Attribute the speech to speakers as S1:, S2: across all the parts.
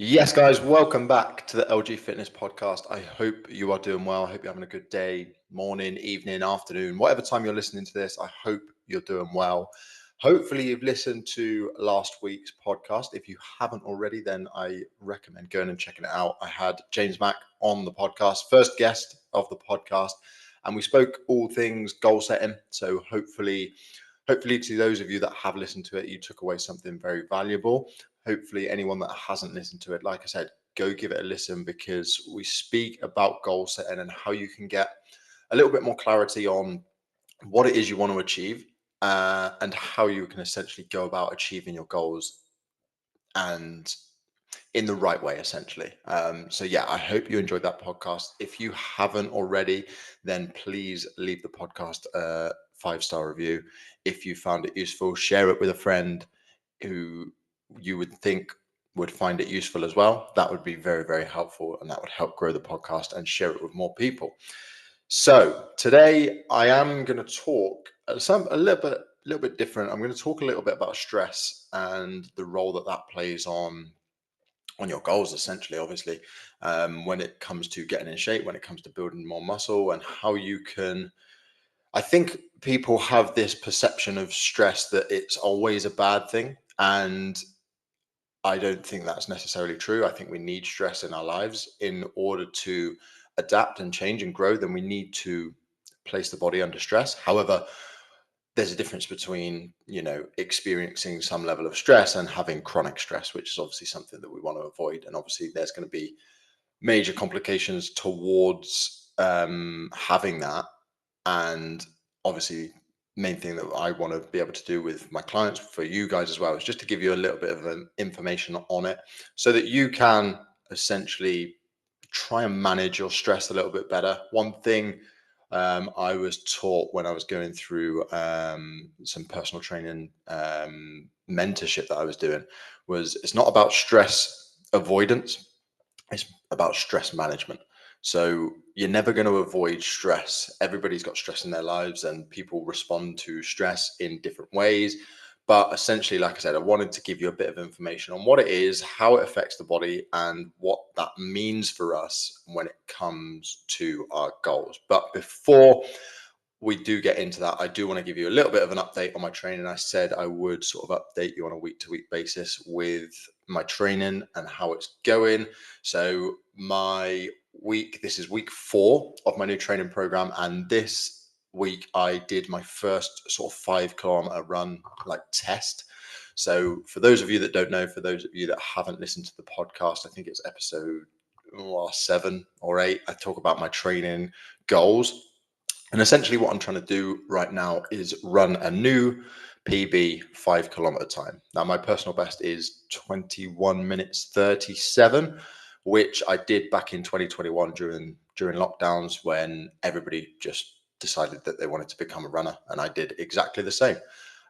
S1: Yes, guys, welcome back to the LG Fitness Podcast. I hope you are doing well. I hope you're having a good day, morning, evening, afternoon, whatever time you're listening to this. I hope you're doing well. Hopefully, you've listened to last week's podcast. If you haven't already, then I recommend going and checking it out. I had James Mack on the podcast, first guest of the podcast, and we spoke all things goal setting. So hopefully to those of you that have listened to it, you took away something very valuable. Hopefully anyone that hasn't listened to it, like I said, go give it a listen, because we speak about goal setting and how you can get a little bit more clarity on what it is you want to achieve, and how you can essentially go about achieving your goals and in the right way, essentially. So yeah, I hope you enjoyed that podcast. If you haven't already, then please leave the podcast a 5-star review. If you found it useful, share it with a friend who you would think would find it useful as well. That would be very, very helpful, and that would help grow the podcast and share it with more people. So today I am going to talk a little bit different. I'm going to talk a little bit about stress and the role that plays on your goals, essentially, obviously, when it comes to getting in shape, when it comes to building more muscle, and how you can. I think people have this perception of stress that it's always a bad thing, and I don't think that's necessarily true. I think we need stress in our lives in order to adapt and change and grow. Then we need to place the body under stress. However, there's a difference between, experiencing some level of stress and having chronic stress, which is obviously something that we want to avoid. And obviously there's going to be major complications towards having that. And obviously, main thing that I want to be able to do with my clients, for you guys as well, is just to give you a little bit of information on it, so that you can essentially try and manage your stress a little bit better. One thing I was taught when I was going through some personal training mentorship that I was doing was, it's not about stress avoidance, it's about stress management. So you're never going to avoid stress. Everybody's got stress in their lives, and people respond to stress in different ways. But essentially, like I said, I wanted to give you a bit of information on what it is, how it affects the body, and what that means for us when it comes to our goals. But before we do get into that, I do want to give you a little bit of an update on my training. I said I would sort of update you on a week-to-week basis with my training and how it's going. So this is week 4 of my new training program, and this week I did my first sort of 5-kilometer run, like, test. So for those of you that don't know, for those of you that haven't listened to the podcast, I think it's episode 7 or 8, I talk about my training goals. And essentially what I'm trying to do right now is run a new PB 5-kilometer time. Now, my personal best is 21 minutes 37, which I did back in 2021 during lockdowns, when everybody just decided that they wanted to become a runner. And I did exactly the same.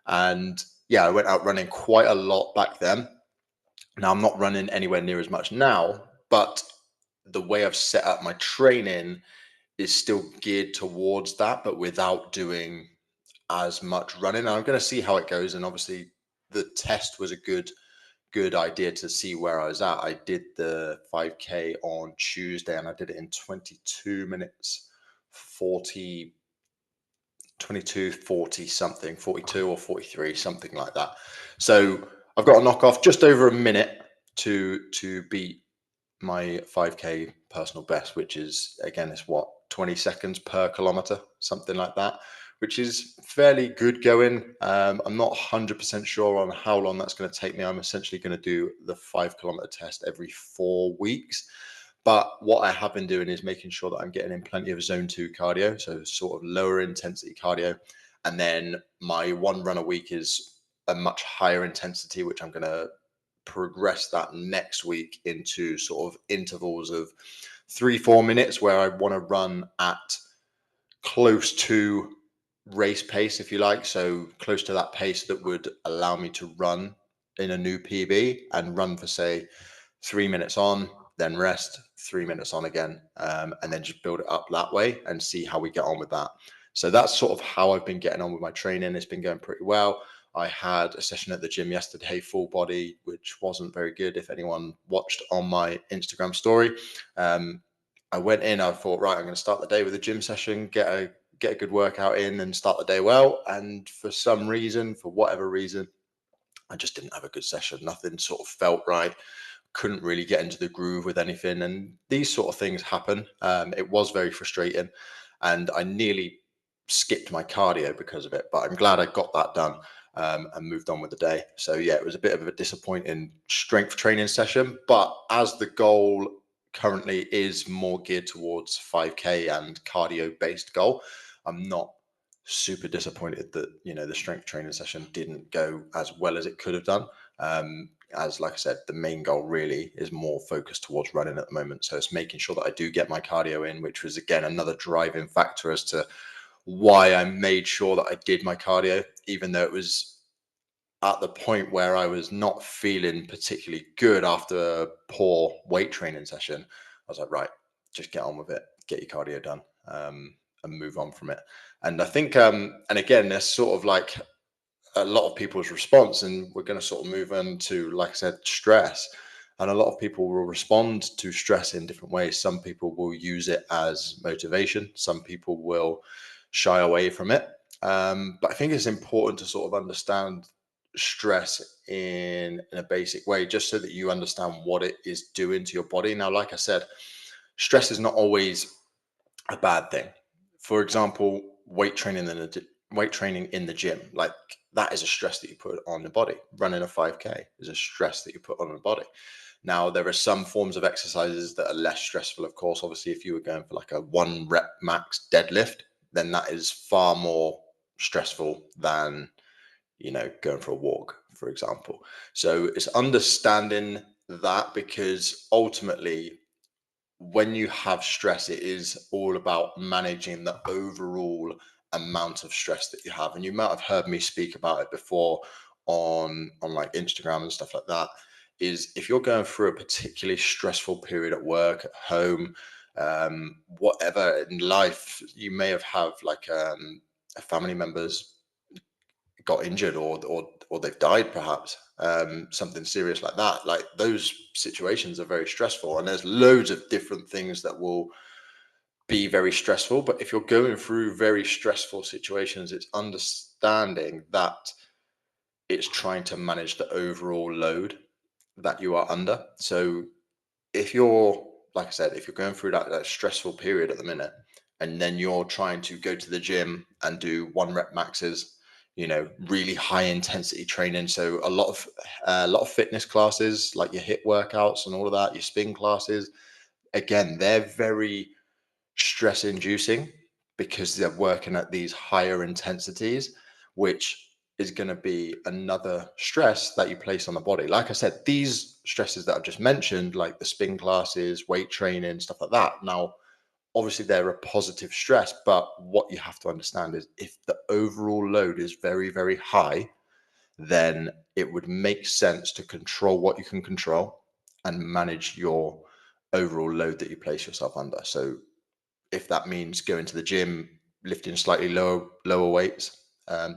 S1: And yeah, I went out running quite a lot back then. Now, I'm not running anywhere near as much now, but the way I've set up my training is still geared towards that, but without doing as much running. I'm going to see how it goes. And obviously the test was a good idea to see where I was at. I did the 5K on Tuesday, and I did it in 22 minutes 40 22 40 something, 42 or 43, something like that. So I've got to knock off just over a minute to beat my 5K personal best, which is, again, it's what, 20 seconds per kilometer, something like that, which is fairly good going. I'm not 100% sure on how long that's going to take me. I'm essentially going to do the 5-kilometer test every 4 weeks. But what I have been doing is making sure that I'm getting in plenty of zone 2 cardio, so sort of lower intensity cardio. And then my 1 run a week is a much higher intensity, which I'm going to progress that next week into sort of intervals of 3-4 minutes, where I want to run at close to race pace, if you like. So close to that pace that would allow me to run in a new PB, and run for, say, 3 minutes on, then rest, 3 minutes on again, and then just build it up that way and see how we get on with that. So that's sort of how I've been getting on with my training. It's been going pretty well. I had a session at the gym yesterday, full body, which wasn't very good. If anyone watched on my Instagram story, I went in, I thought, right, I'm going to start the day with a gym session, get a good workout in and start the day well. And for some reason, for whatever reason, I just didn't have a good session. Nothing sort of felt right. Couldn't really get into the groove with anything. And these sort of things happen. It was very frustrating. And I nearly skipped my cardio because of it. But I'm glad I got that done and moved on with the day. So, yeah, it was a bit of a disappointing strength training session. But as the goal currently is more geared towards 5K and cardio based goal, I'm not super disappointed that the strength training session didn't go as well as it could have done. As like I said, the main goal really is more focused towards running at the moment, so it's making sure that I do get my cardio in, which was again another driving factor as to why I made sure that I did my cardio, even though it was at the point where I was not feeling particularly good after a poor weight training session. I was like, right, just get on with it, get your cardio done, and move on from it. And I think, and again, there's sort of like a lot of people's response, and we're going to sort of move on to, like I said, stress. And a lot of people will respond to stress in different ways. Some people will use it as motivation. Some people will shy away from it. But I think it's important to sort of understand stress in a basic way, just so that you understand what it is doing to your body. Now, like I said, stress is not always a bad thing. For example, weight training in the gym, like that is a stress that you put on the body. Running a 5K is a stress that you put on the body. Now, there are some forms of exercises that are less stressful, of course. Obviously, if you were going for like a 1 rep max deadlift, then that is far more stressful than going for a walk, for example. So it's understanding that, because ultimately when you have stress, it is all about managing the overall amount of stress that you have. And you might have heard me speak about it before on like Instagram and stuff like that. Is if you're going through a particularly stressful period at work, at home, whatever in life, you may have like a family member's got injured, or they've died, perhaps, something serious like that. Like those situations are very stressful, and there's loads of different things that will be very stressful. But if you're going through very stressful situations, it's understanding that it's trying to manage the overall load that you are under. So if you're, like I said, if you're going through that stressful period at the minute, and then you're trying to go to the gym and do 1 rep maxes, really high intensity training. So a lot of fitness classes, like your hit workouts and all of that, your spin classes, again, they're very stress inducing because they're working at these higher intensities, which is going to be another stress that you place on the body. Like I said, these stresses that I've just mentioned, like the spin classes, weight training, stuff like that. Now, obviously, they're a positive stress, but what you have to understand is if the overall load is very, very high, then it would make sense to control what you can control and manage your overall load that you place yourself under. So if that means going to the gym, lifting slightly lower weights,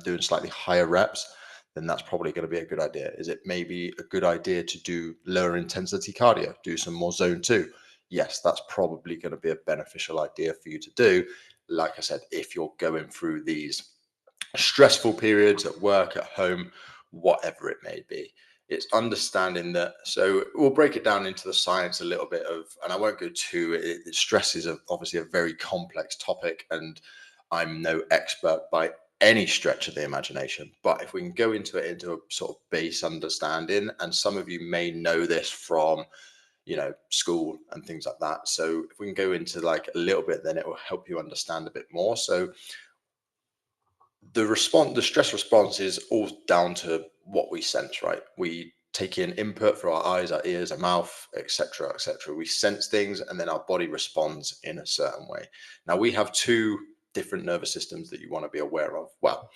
S1: doing slightly higher reps, then that's probably going to be a good idea. Is it maybe a good idea to do lower intensity cardio, do some more zone 2? Yes, that's probably going to be a beneficial idea for you to do. Like I said, if you're going through these stressful periods at work, at home, whatever it may be. It's understanding that. So we'll break it down into the science a little bit of, and I won't go too. Stress is obviously a very complex topic, and I'm no expert by any stretch of the imagination. But if we can go into it into a sort of base understanding, and some of you may know this from school and things like that. So if we can go into like a little bit, then it will help you understand a bit more. So the stress response is all down to what we sense, right? We take in input through our eyes, our ears, our mouth, etc., etc. We sense things, and then our body responds in a certain way. Now, we have two different nervous systems that you want to be aware of. Well,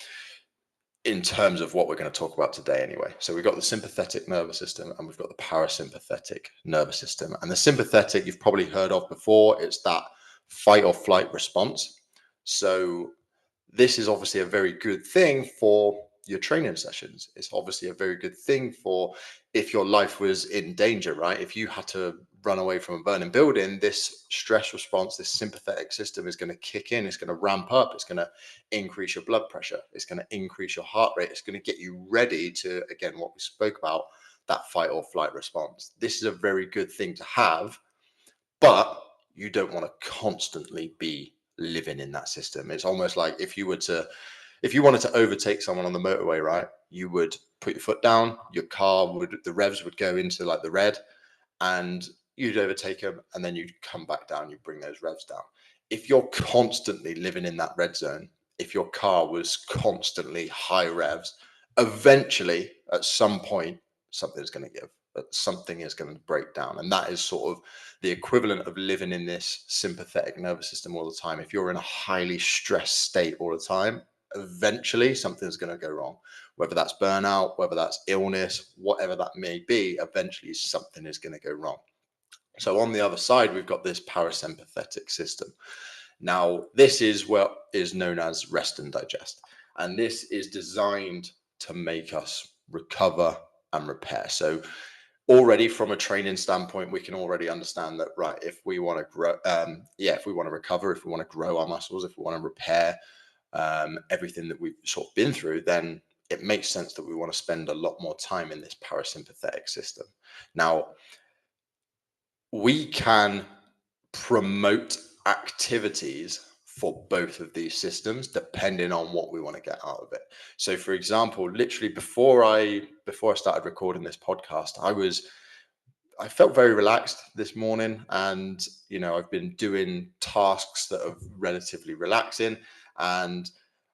S1: in terms of what we're going to talk about today, anyway. So we've got the sympathetic nervous system and we've got the parasympathetic nervous system. And the sympathetic you've probably heard of before. It's that fight or flight response. So this is obviously a very good thing for your training sessions. It's obviously a very good thing for if your life was in danger, right? If you had to run away from a burning building, this stress response, this sympathetic system is going to kick in. It's going to ramp up. It's going to increase your blood pressure. It's going to increase your heart rate. It's going to get you ready to, again, what we spoke about, that fight or flight response. This is a very good thing to have, but you don't want to constantly be living in that system. It's almost like if you wanted to overtake someone on the motorway, right? You would put your foot down, the revs would go into like the red, and you'd overtake them, and then you'd come back down, you bring those revs down. If you're constantly living in that red zone, if your car was constantly high revs, eventually at some point, something's going to give, something is going to break down. And that is sort of the equivalent of living in this sympathetic nervous system all the time. If you're in a highly stressed state all the time, eventually something's going to go wrong, whether that's burnout, whether that's illness, whatever that may be. Eventually something is going to go wrong. So on the other side, we've got this parasympathetic system. Now, this is what is known as rest and digest, and this is designed to make us recover and repair. So already from a training standpoint, we can already understand that, right, if we want to grow, if we want to recover, if we want to grow our muscles, if we want to repair everything that we've sort of been through, then it makes sense that we want to spend a lot more time in this parasympathetic system. Now, we can promote activities for both of these systems depending on what we want to get out of it. So for example, literally before I started recording this podcast, I felt very relaxed this morning, and I've been doing tasks that are relatively relaxing, and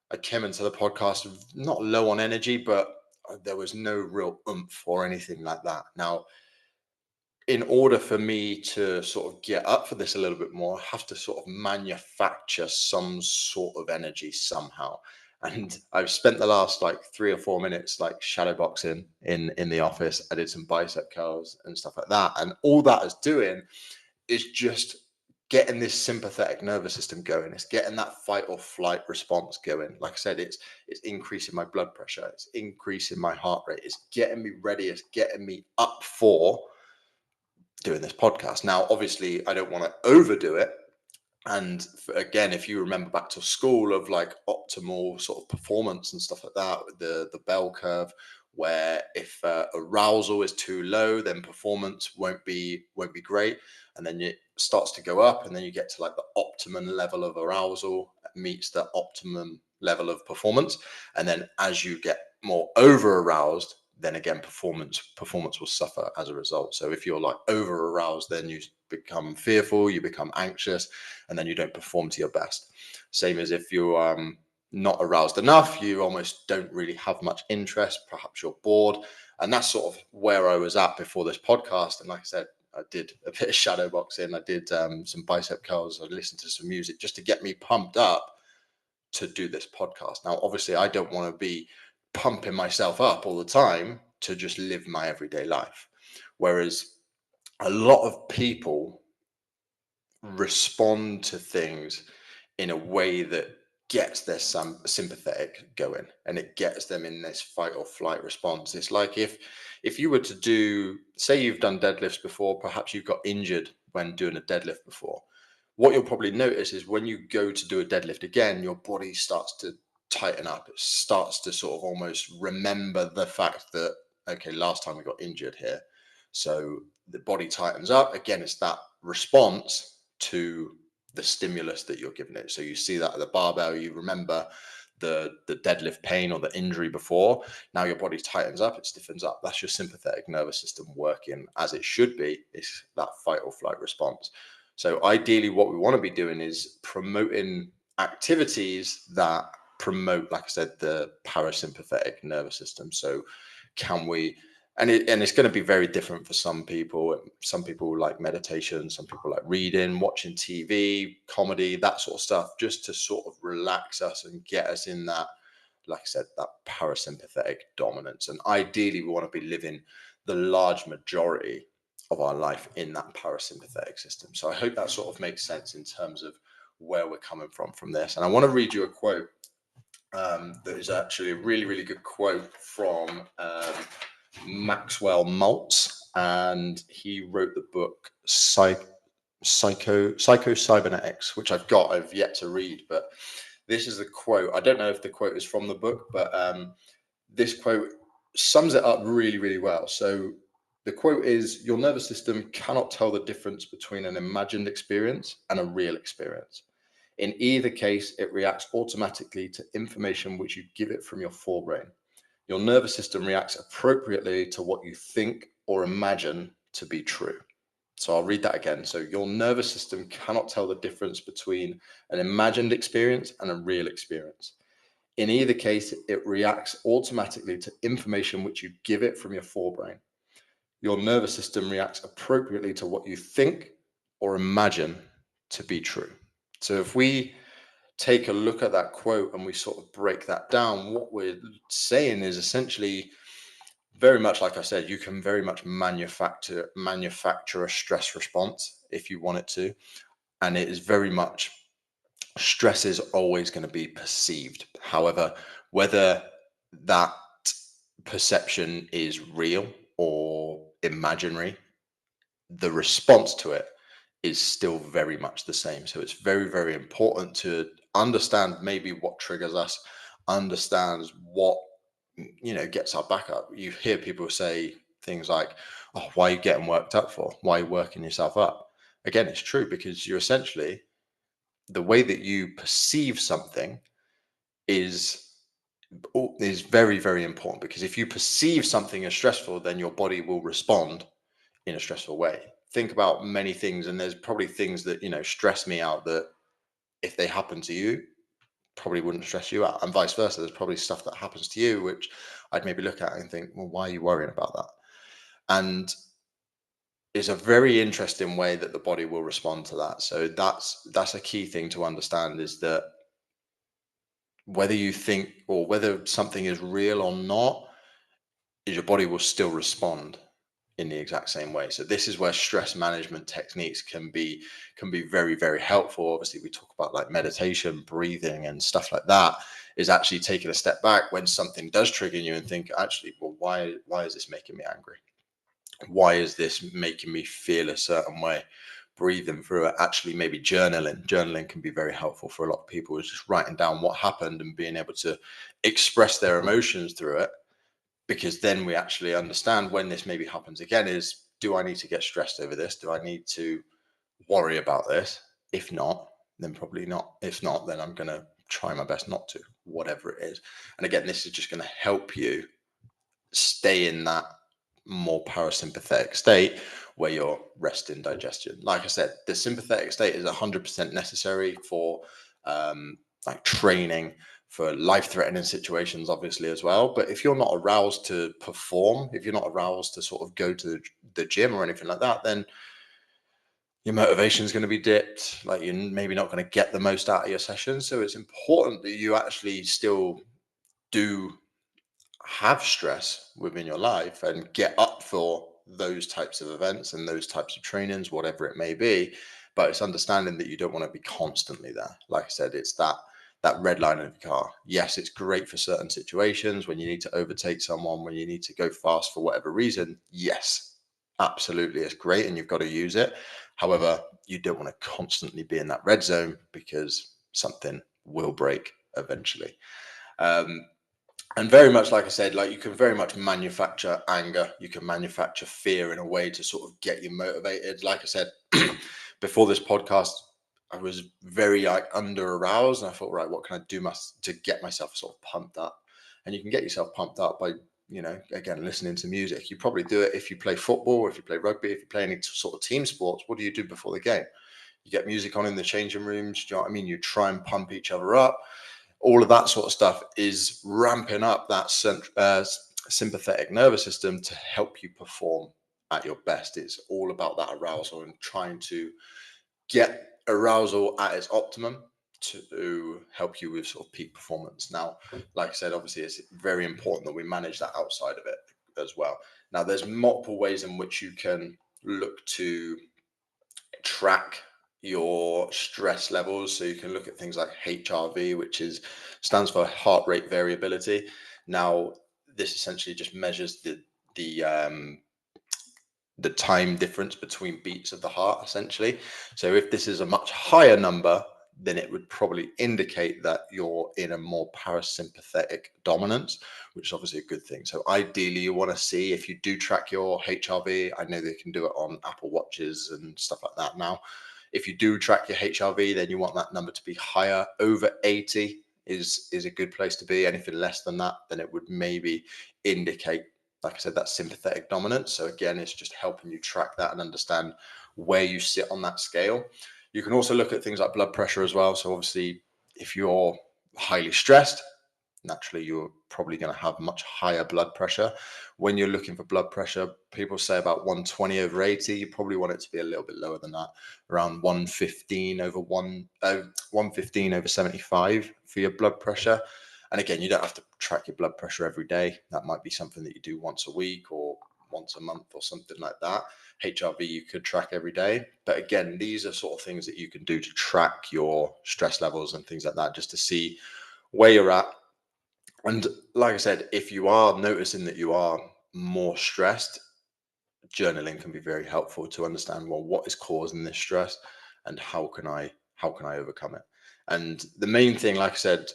S1: I came into the podcast not low on energy, but there was no real oomph or anything like that. Now, in order for me to sort of get up for this a little bit more, I have to sort of manufacture some sort of energy somehow. And I've spent the last like 3 or 4 minutes like shadow boxing in the office. I did some bicep curls and stuff like that. And all that is doing is just getting this sympathetic nervous system going. It's getting that fight or flight response going. Like I said, it's increasing my blood pressure. It's increasing my heart rate. It's getting me ready. It's getting me up for doing this podcast. Now, obviously, I don't want to overdo it. And again, if you remember back to school of like optimal sort of performance and stuff like that, the bell curve, where if arousal is too low, then performance won't be great, and then it starts to go up, and then you get to like the optimum level of arousal meets the optimum level of performance, and then as you get more over aroused, then again performance will suffer as a result. So if you're like over aroused, then you become fearful, you become anxious, and then you don't perform to your best. Same as if you're not aroused enough, you almost don't really have much interest, perhaps you're bored. And that's sort of where I was at before this podcast. And like I said, I did a bit of shadow boxing, I did some bicep curls, I listened to some music just to get me pumped up to do this podcast. Now, obviously, I don't want to be pumping myself up all the time to just live my everyday life. Whereas a lot of people respond to things in a way that gets their sympathetic going, and it gets them in this fight or flight response. It's like if you were to do, say you've done deadlifts before, perhaps you've got injured when doing a deadlift before. What you'll probably notice is when you go to do a deadlift again, your body starts to tighten up. It starts to sort of almost remember the fact that, okay, last time we got injured here. So the body tightens up. Again, it's that response to the stimulus that you're giving it. So you see that at the barbell, you remember the deadlift pain or the injury before. Now your body tightens up, it stiffens up. That's your sympathetic nervous system working as it should be. It's that fight or flight response. So ideally, what we want to be doing is promoting activities that promote, like I said, the parasympathetic nervous system. So can we, and it's going to be very different for some people. Some people like meditation, some people like reading, watching TV, comedy, that sort of stuff, just to sort of relax us and get us in that, like I said, that parasympathetic dominance. And ideally, we want to be living the large majority of our life in that parasympathetic system. So I hope that sort of makes sense in terms of where we're coming from this. And I want to read you a quote that is actually a really, really good quote from Maxwell Maltz, and he wrote the book Psycho Cybernetics, which I've yet to read, but this is the quote. I don't know if the quote is from the book, but this quote sums it up really, really well. So the quote is, "Your nervous system cannot tell the difference between an imagined experience and a real experience. In either case, it reacts automatically to information which you give it from your forebrain. Your nervous system reacts appropriately to what you think or imagine to be true." So I'll read that again. So your nervous system cannot tell the difference between an imagined experience and a real experience. In either case, it reacts automatically to information which you give it from your forebrain. Your nervous system reacts appropriately to what you think or imagine to be true. So if we take a look at that quote and we sort of break that down, what we're saying is essentially very much like I said, you can very much manufacture a stress response if you want it to. And it is very much, stress is always going to be perceived. However, whether that perception is real or imaginary, the response to it is still very much the same. So it's very, very important to understand maybe what triggers us, understands what gets our back up. You hear people say things like, "Oh, why are you getting worked up for? Why are you working yourself up?" Again, it's true, because you're essentially, the way that you perceive something is is very, very important, because if you perceive something as stressful, then your body will respond in a stressful way. Think about many things, and there's probably things that stress me out that if they happen to you, probably wouldn't stress you out, and vice versa. There's probably stuff that happens to you which I'd maybe look at and think, well, why are you worrying about that? And it's a very interesting way that the body will respond to that. So that's a key thing to understand, is that whether you think, or whether something is real or not, is your body will still respond in the exact same way. So this is where stress management techniques can be very, very helpful. Obviously, we talk about like meditation, breathing, and stuff like that. Is actually taking a step back when something does trigger you and think, actually, well, why is this making me angry? Why is this making me feel a certain way? Breathing through it. Actually, maybe journaling can be very helpful for a lot of people, is just writing down what happened and being able to express their emotions through it, because then we actually understand when this maybe happens again, is, do I need to get stressed over this? Do I need to worry about this? If not, then probably not. If not, then I'm going to try my best not to, whatever it is. And again, this is just going to help you stay in that more parasympathetic state where you're resting digestion. Like I said, the sympathetic state is 100% necessary for like training for life-threatening situations, obviously, as well. But if you're not aroused to perform, if you're not aroused to sort of go to the gym or anything like that, then your motivation is going to be dipped. Like, you're maybe not going to get the most out of your session. So it's important that you actually still do have stress within your life and get up for those types of events and those types of trainings, whatever it may be. But it's understanding that you don't want to be constantly there. Like I said, it's that red line in the car. Yes, it's great for certain situations, when you need to overtake someone, when you need to go fast for whatever reason. Yes, absolutely, it's great, and you've got to use it. However, you don't want to constantly be in that red zone, because something will break eventually. Um, and very much like I said, like, you can very much manufacture anger, you can manufacture fear in a way to sort of get you motivated. Like I said, before this podcast, I was very like under aroused, and I thought, right, what can I do to get myself sort of pumped up? And you can get yourself pumped up by, again, listening to music. You probably do it if you play football, if you play rugby, if you play any sort of team sports. What do you do before the game? You get music on in the changing rooms. Do you know what I mean? You try and pump each other up. All of that sort of stuff is ramping up that sympathetic nervous system to help you perform at your best. It's all about that arousal and trying to get arousal at its optimum to help you with sort of peak performance. Now, like I said, obviously it's very important that we manage that outside of it as well. Now, there's multiple ways in which you can look to track your stress levels. So you can look at things like HRV, which stands for heart rate variability. Now, this essentially just measures the um, the time difference between beats of the heart, essentially. So if this is a much higher number, then it would probably indicate that you're in a more parasympathetic dominance, which is obviously a good thing. So ideally, you want to see, if you do track your HRV, I know they can do it on Apple Watches and stuff like that now. If you do track your HRV, then you want that number to be higher. Over 80 is a good place to be. Anything less than that, then it would maybe indicate, like I said, that sympathetic dominance. So again, it's just helping you track that and understand where you sit on that scale. You can also look at things like blood pressure as well. So obviously, if you're highly stressed, naturally you're probably going to have much higher blood pressure. When you're looking for blood pressure, people say about 120 over 80. You probably want it to be a little bit lower than that, around 115 over 115 over 75 for your blood pressure. And again, you don't have to track your blood pressure every day. That might be something that you do once a week or once a month or something like that. HRV you could track every day. But again, these are sort of things that you can do to track your stress levels and things like that, just to see where you're at. And like I said, if you are noticing that you are more stressed, journaling can be very helpful to understand, well, what is causing this stress and how can I overcome it. And the main thing, like I said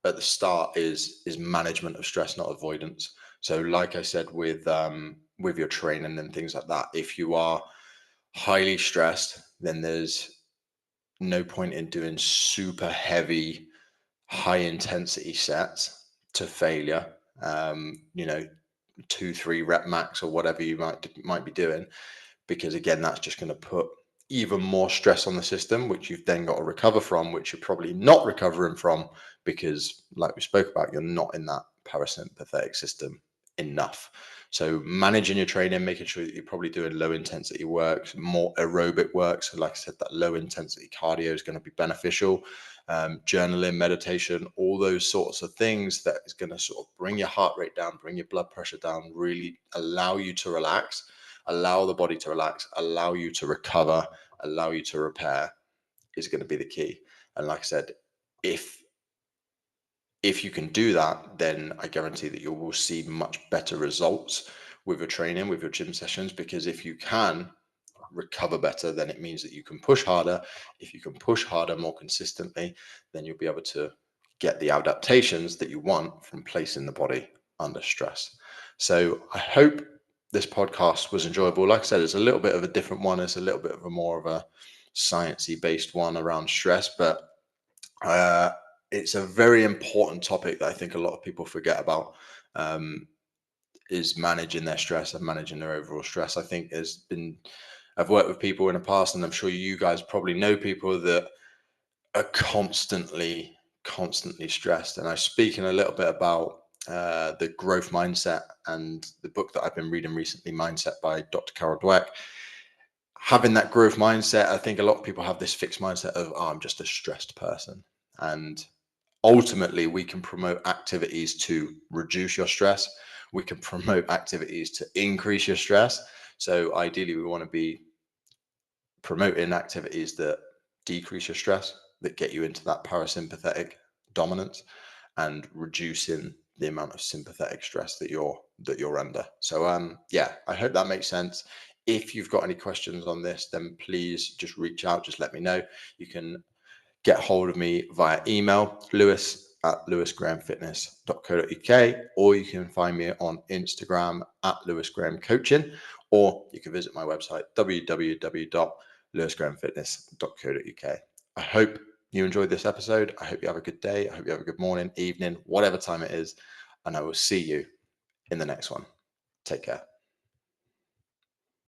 S1: at the start, is management of stress, not avoidance. So like I said, with your training and things like that, if you are highly stressed, then there's no point in doing super heavy, high intensity sets to failure. You know, 2-3 rep max or whatever you might be doing, because again, that's just going to put even more stress on the system, which you've then got to recover from, which you're probably not recovering from, because like we spoke about, you're not in that parasympathetic system enough. So managing your training, making sure that you're probably doing low intensity work, more aerobic work. So like I said, that low intensity cardio is going to be beneficial. Journaling, meditation, all those sorts of things that is going to sort of bring your heart rate down, bring your blood pressure down, really allow you to relax, allow the body to relax, allow you to recover, allow you to repair, is going to be the key. And like I said, if you can do that, then I guarantee that you will see much better results with your training, with your gym sessions, because if you can recover better, then it means that you can push harder. If you can push harder more consistently, then you'll be able to get the adaptations that you want from placing the body under stress. So I hope this podcast was enjoyable. Like I said, it's a little bit of a different one. It's a little bit of a more of a sciencey based one around stress, but uh, it's a very important topic that I think a lot of people forget about. Um, is managing their stress and managing their overall stress. I think I've worked with people in the past, and I'm sure you guys probably know people that are constantly stressed. And I was speaking a little bit about the growth mindset and the book that I've been reading recently, Mindset by Dr. Carol Dweck. Having that growth mindset, I think a lot of people have this fixed mindset of, oh, I'm just a stressed person. And ultimately, we can promote activities to reduce your stress. We can promote activities to increase your stress. So ideally, we want to be promoting activities that decrease your stress, that get you into that parasympathetic dominance, and reducing the amount of sympathetic stress that you're under. So yeah, I hope that makes sense. If you've got any questions on this, then please just reach out, just let me know. You can get hold of me via email, lewis@lewisgrahamfitness.co.uk, or you can find me on Instagram @lewisgrahamcoaching, or you can visit my website, www.lewisgrahamfitness.co.uk. I hope you enjoyed this episode. I hope you have a good day. I hope you have a good morning, evening, whatever time it is, and I will see you in the next one. Take care.